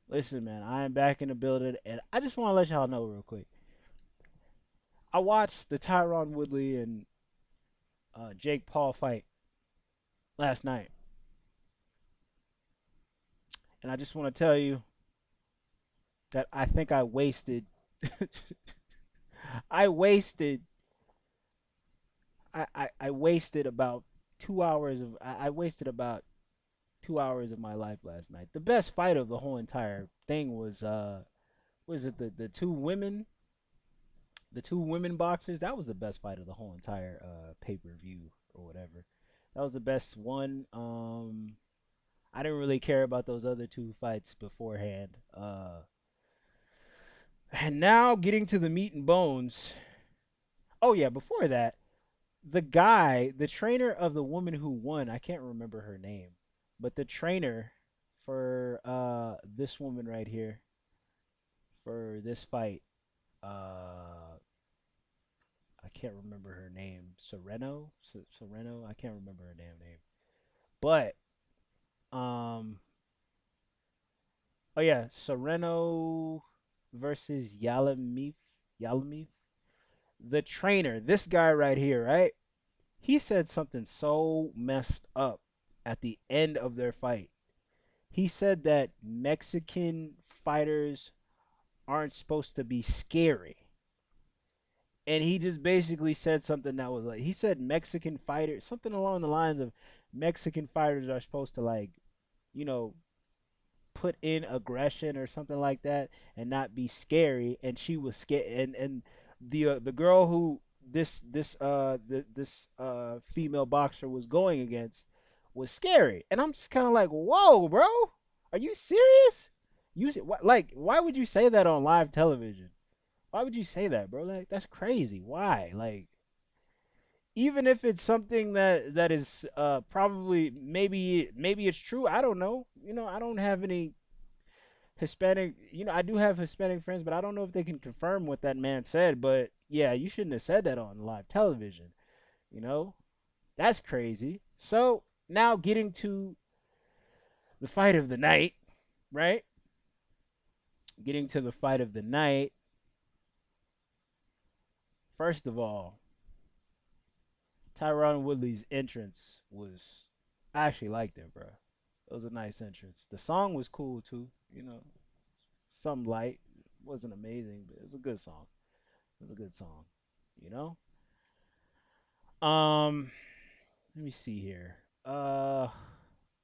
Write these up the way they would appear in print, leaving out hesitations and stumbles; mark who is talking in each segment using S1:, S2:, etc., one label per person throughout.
S1: Listen, man, I am back in the building, and I just want to let y'all know real quick. I watched the Tyron Woodley and Jake Paul fight last night, and I just want to tell you that I think I wasted, I wasted, I wasted about 2 hours of, I wasted about 2 hours of my life last night. The best fight of the whole entire thing was it the two women boxers? That was the best fight of the whole entire pay per view or whatever. That was the best one. I didn't really care about those other two fights beforehand. And now getting to the meat and bones. Oh yeah, before that, the trainer of the woman who won, I can't remember her name, but the trainer for this woman right here for this fight, I can't remember her name. Sereno. I can't remember her damn name. But oh yeah, Sereno versus Yalamith. The trainer, this guy right here, right? He said something so messed up at the end of their fight. He said that Mexican fighters aren't supposed to be scary. And he just basically said something that was like, he said Mexican fighters, something along the lines of Mexican fighters are supposed to, like, you know, put in aggression or something like that and not be scary. And she was scared. And the girl who this female boxer was going against was scary. And I'm just kind of like, whoa, bro, are you serious? Like, why would you say that on live television? Why would you say that, bro? Like, that's crazy. Why? Like, even if it's something that is probably maybe it's true. I don't know. I don't have any Hispanic. I do have Hispanic friends, but I don't know if they can confirm what that man said. But yeah, you shouldn't have said that on live television. You know, that's crazy. So now getting to the fight of the night, right? Getting to the fight of the night. First of all, Tyron Woodley's entrance was, I actually liked it, bro. It was a nice entrance. The song was cool too. Some light. It wasn't amazing, but it was a good song. It was a good song. You know. Um, Let me see here. Yeah,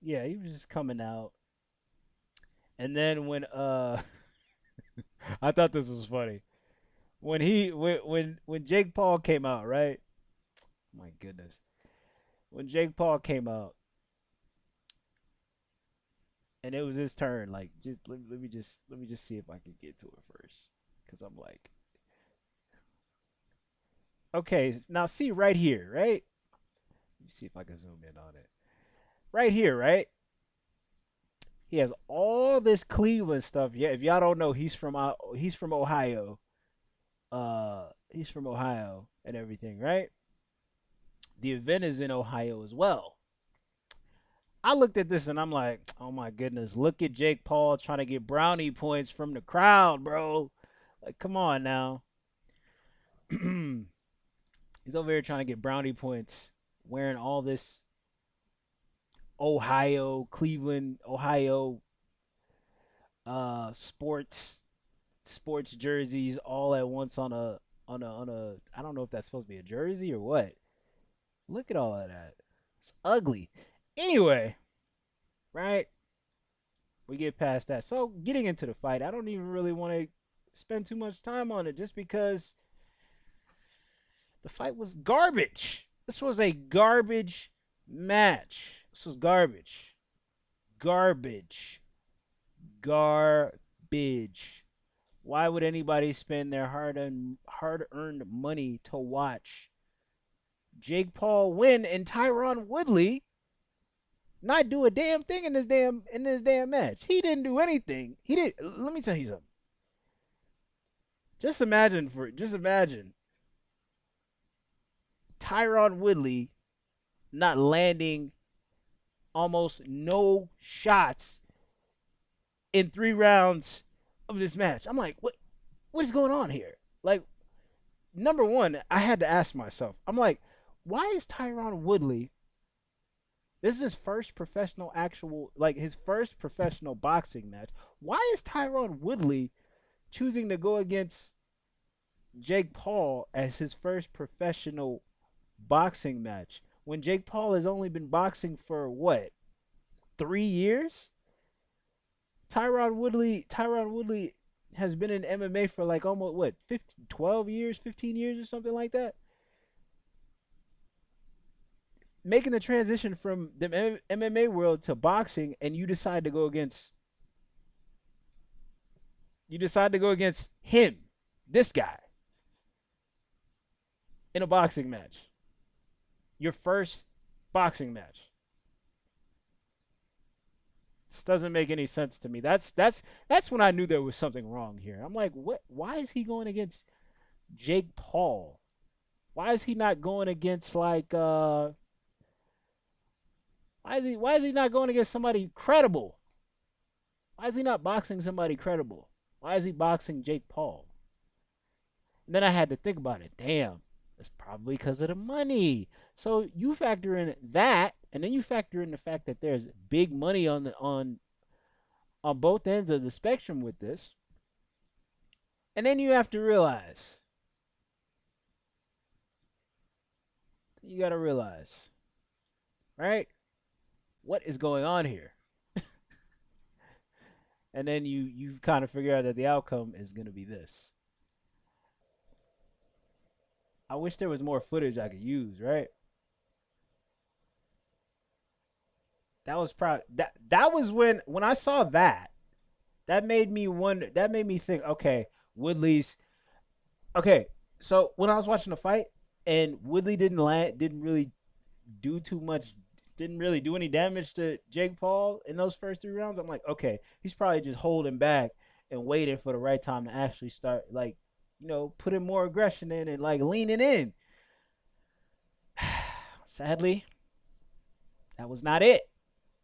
S1: he was just coming out, and then when I thought this was funny when when Jake Paul came out, right? My goodness, when Jake Paul came out, and it was his turn. Like, just let me just see if I can get to it first, because I'm like, okay, now see right here, right? Let me see if I can zoom in on it. Right here, right? He has all this Cleveland stuff. Yeah, if y'all don't know, he's from Ohio. He's from Ohio and everything, right? The event is in Ohio as well. I looked at this and I'm like, oh my goodness, look at Jake Paul trying to get brownie points from the crowd, bro. Like, come on now. He's over here trying to get brownie points, wearing all this Ohio, Cleveland, Ohio sports jerseys all at once on a I don't know if that's supposed to be a jersey or what. Look at all of that. It's ugly. Anyway, right? We get past that. So getting into the fight, I don't even really want to spend too much time on it just because the fight was garbage. This was a garbage match. This was garbage. Garbage. Garbage. Why would anybody spend their hard earned money to watch Jake Paul win and Tyron Woodley not do a damn thing in this damn match? He didn't do anything. He did. Let me tell you something. Just imagine Tyron Woodley not landing almost no shots in 3 rounds of this match. I'm like, what is going on here? Like, number one, I had to ask myself, I'm like, why is Tyron Woodley, this is his first professional actual, like his first professional boxing match. Why is Tyron Woodley choosing to go against Jake Paul as his first professional boxing match when Jake Paul has only been boxing for what, 3 years? Tyron Woodley has been in MMA for like almost what, 15, 12 years, 15 years or something like that. Making the transition from the MMA world to boxing, and you decide to go against him, this guy, in a boxing match. Your first boxing match. This doesn't make any sense to me. That's when I knew there was something wrong here. I'm like, what? Why is he going against Jake Paul? Why is he not going against like why is he not going against somebody credible? Why is he not boxing somebody credible? Why is he boxing Jake Paul? And then I had to think about it. Damn, it's probably because of the money. So you factor in that, and then you factor in the fact that there's big money on both ends of the spectrum with this. And then you have to realize, you got to realize, right? What is going on here? And then you kind of figure out that the outcome is going to be this. I wish there was more footage I could use, right? That was when I saw that, that made me wonder, that made me think, okay, Woodley's okay. So when I was watching the fight and Woodley didn't really do too much, didn't really do any damage to Jake Paul in those first 3 rounds, I'm like, okay, he's probably just holding back and waiting for the right time to actually start, like, putting more aggression in and like leaning in. Sadly, that was not it.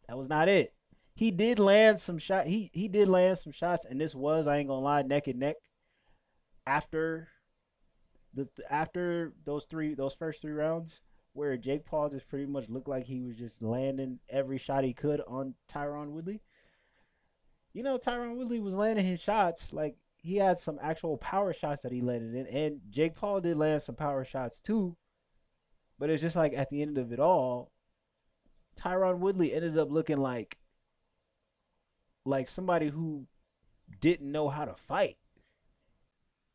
S1: That was not it. He did land some shot. He did land some shots, and this was, I ain't gonna lie, neck and neck after after those first 3 rounds, where Jake Paul just pretty much looked like he was just landing every shot he could on Tyron Woodley. Tyron Woodley was landing his shots, like he had some actual power shots that he landed in, and Jake Paul did land some power shots too. But it's just like at the end of it all, Tyron Woodley ended up looking like somebody who didn't know how to fight.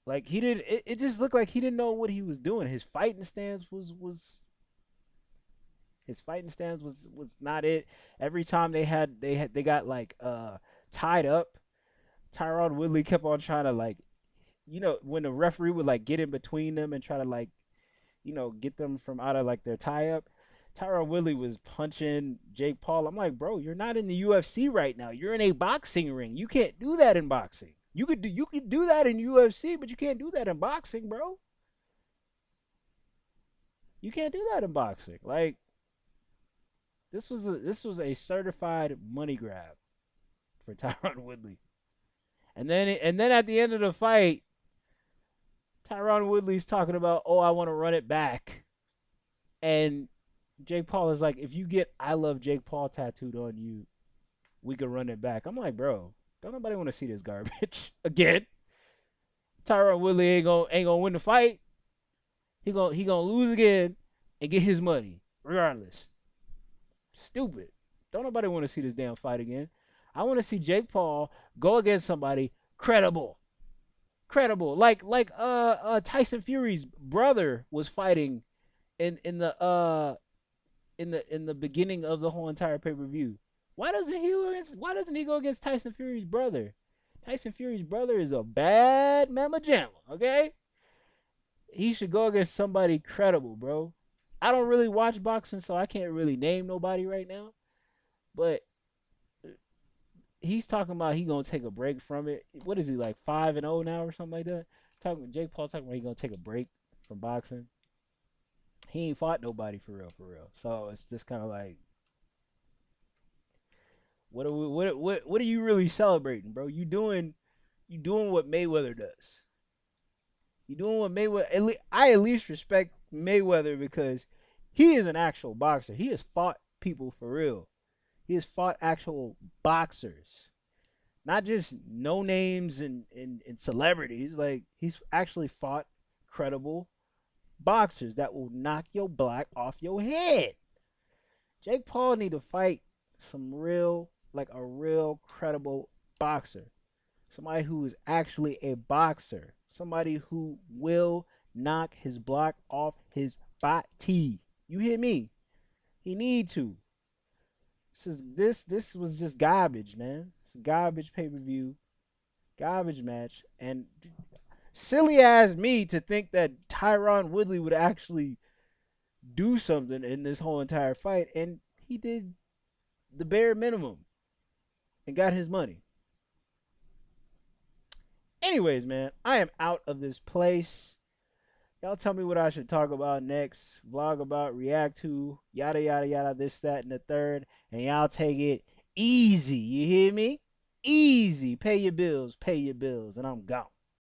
S1: Like he did, it just looked like he didn't know what he was doing. His fighting stance was not it. Every time they got like tied up, Tyron Woodley kept on trying to, like, when the referee would like get in between them and try to, like, get them from out of like their tie up. Tyron Woodley was punching Jake Paul. I'm like, bro, you're not in the UFC right now. You're in a boxing ring. You can't do that in boxing. You could do that in UFC, but you can't do that in boxing, bro. You can't do that in boxing. Like, this was a certified money grab for Tyron Woodley. And then at the end of the fight, Tyron Woodley's talking about, oh, I want to run it back. And Jake Paul is like, if you get "I love Jake Paul" tattooed on you, we could run it back. I'm like, bro, don't nobody want to see this garbage again. Tyron Woodley ain't gonna win the fight. He gonna lose again and get his money regardless. Stupid. Don't nobody want to see this damn fight again. I want to see Jake Paul go against somebody credible. Credible. Like Tyson Fury's brother was fighting in the beginning of the whole entire pay-per-view. Why doesn't he go against Tyson Fury's brother? Tyson Fury's brother is a bad mamma jamma, okay? He should go against somebody credible, bro. I don't really watch boxing, so I can't really name nobody right now. But he's talking about he gonna take a break from it. What is he, like 5-0 now or something like that? Jake Paul talking about he gonna take a break from boxing. He ain't fought nobody for real, for real. So it's just kind of like, What are you really celebrating, bro? You doing what Mayweather does. You doing what Mayweather. I at least respect Mayweather because he is an actual boxer. He has fought people for real. He has fought actual boxers, not just no names and celebrities. Like he's actually fought credible boxers that will knock your block off your head. Jake Paul need to fight some real, like a real credible boxer. Somebody who is actually a boxer. Somebody who will knock his block off his body. You hear me? He need to. This was just garbage, man. It's a garbage pay-per-view, garbage match, and silly as me to think that Tyron Woodley would actually do something in this whole entire fight, and he did the bare minimum and got his money. Anyways, man, I am out of this place. Y'all tell me what I should talk about next, vlog about, react to, yada yada yada, this, that, and the third, and y'all take it easy. You hear me? Easy. Pay your bills, and I'm gone.